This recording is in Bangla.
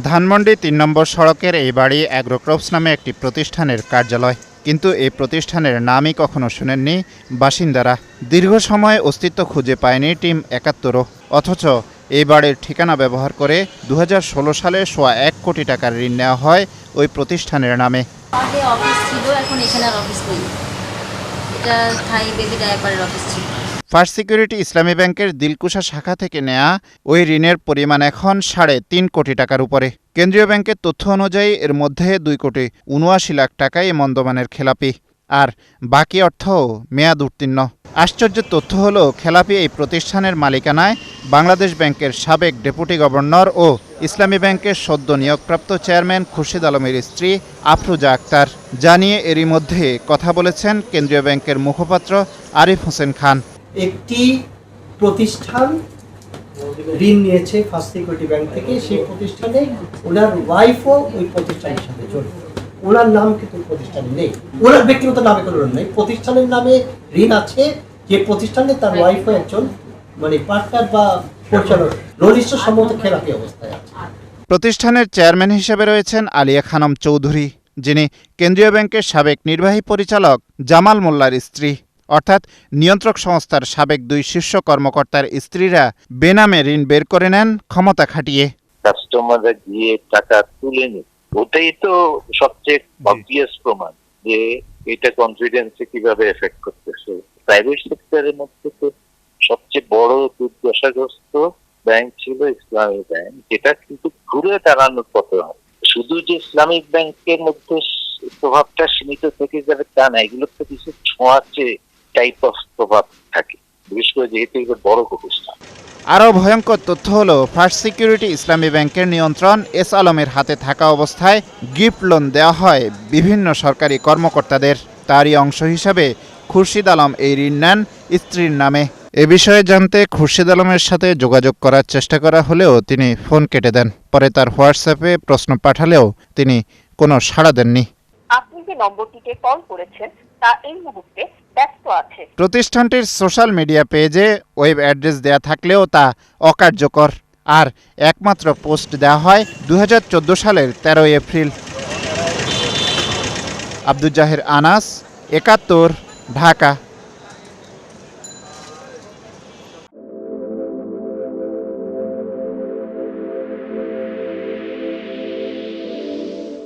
ধানমন্ডি ৩ নম্বর সড়কের এই বাড়ি অ্যাগ্রোক্রপস নামে একটি প্রতিষ্ঠানের কার্যালয়। কিন্তু এই প্রতিষ্ঠানের নামই কখনো শুনেননি বাসিন্দারা। দীর্ঘ সময় অস্তিত্ব খুঁজে পায়নি টিম ৭১ও। অথচ এই বাড়ির ঠিকানা ব্যবহার করে ২০১৬ সালে সোয়া ১ কোটি টাকার ঋণ নেওয়া হয় ওই প্রতিষ্ঠানের নামে। আগে অফিস ছিল, এখন এখানে আর অফিস নেই। এটা থাই বেবি ডায়াপারের অফিস ছিল। ফার্স্ট সিকিউরিটি ইসলামী ব্যাংকের দিলকুশা শাখা থেকে নেয়া ওই ঋণের পরিমাণ এখন ৩.৫ কোটি টাকার উপরে। কেন্দ্রীয় ব্যাংকের তথ্য অনুযায়ী এর মধ্যে ২,৭৯,লাখ টাকাই মন্দমানের খেলাপি, আর বাকি অর্থও মেয়াদ উত্তীর্ণ। আশ্চর্যের তথ্য হলো, খেলাপি এই প্রতিষ্ঠানের মালিকানায় বাংলাদেশ ব্যাংকের সাবেক ডেপুটি গভর্নর ও ইসলামী ব্যাংকের সদ্য নিয়োগপ্রাপ্ত চেয়ারম্যান খুরশিদ আলমের স্ত্রী আফরোজা আক্তার। জানিয়ে এরই মধ্যে কথা বলেছেন কেন্দ্রীয় ব্যাংকের মুখপাত্র আরিফ হোসেন খান। একটি প্রতিষ্ঠান ঋণ নিয়েছে ফার্স্ট সিকিউরিটি ব্যাংক থেকে, সেই প্রতিষ্ঠানে ওনার ওয়াইফও ওই প্রতিষ্ঠানের সাথে জড়িত। ওনার নাম কিন্তু প্রতিষ্ঠানে নেই, ওনার ব্যক্তিগত নামে কোনো ঋণ নেই, প্রতিষ্ঠানের নামে ঋণ আছে। যে প্রতিষ্ঠানে তার ওয়াইফও একজন পার্টনার বা পরিচালক, রজিস্টার সম্মত খেলাপি অবস্থায় আছে। প্রতিষ্ঠানের চেয়ারম্যান হিসেবে রয়েছেন আলিয়া খানম চৌধুরী, যিনি কেন্দ্রীয় ব্যাংকের সাবেক নির্বাহী পরিচালক জামাল মোল্লার স্ত্রী। অর্থাৎ নিয়ন্ত্রক সংস্থার সাবেক ২ শীর্ষ কর্মকর্তার স্ত্রীরা বেনামে ঋণ বের করে নেন ক্ষমতা খাটিয়ে। কাস্টমাররা গিয়ে টাকা তুলে নিন, ওটাই তো সবচেয়ে অবভিয়াস প্রমাণ যে এটা কনফিডেন্সে কিভাবে এফেক্ট করতেছে। প্রাইভেট সেক্টরের মধ্যে তো সবচেয়ে বড় দুর্দশাগ্রস্ত ব্যাংক ছিল ইসলামী ব্যাংক, যেটা কিন্তু ঘুরে দাঁড়ানোর পথে হয়। শুধু যে ইসলামিক ব্যাংকের মধ্যে প্রভাবটা সীমিত থেকে যাবে তা না, এগুলোর তো কিছু ছোঁয়াচে টাইপ অফ প্রভাব থাকে, বিশেষ করে যেহেতু এগুলো বড় প্রতিষ্ঠান। আরও ভয়ঙ্কর তথ্য হলো, ফার্স্ট সিকিউরিটি ইসলামী ব্যাংকের নিয়ন্ত্রণ এস আলমের হাতে থাকা অবস্থায় গিফট লোন দেওয়া হয় বিভিন্ন সরকারি কর্মকর্তাদের। তারই অংশ হিসাবে খুরশিদ আলম এই ঋণ নেন স্ত্রীর নামে। এ বিষয়ে জানতে খুরশিদ আলমের সাথে যোগাযোগ করার চেষ্টা করা হলেও তিনি ফোন কেটে দেন। পরে তার হোয়াটসঅ্যাপে প্রশ্ন পাঠালেও তিনি কোনো সাড়া দেননি। আপনি যে নম্বরটিতে কল করেছেন তা এই মুহূর্তে ব্যস্ত আছে। প্রতিষ্ঠানটির সোশ্যাল মিডিয়া পেজে ওয়েব অ্যাড্রেস দেয়া থাকলেও তা অকার্যকর, আর একমাত্র পোস্ট দেওয়া হয় ২০১৪ সালের ১৩ এপ্রিল। আব্দুল জাহির আনাস, ৭১, ঢাকা।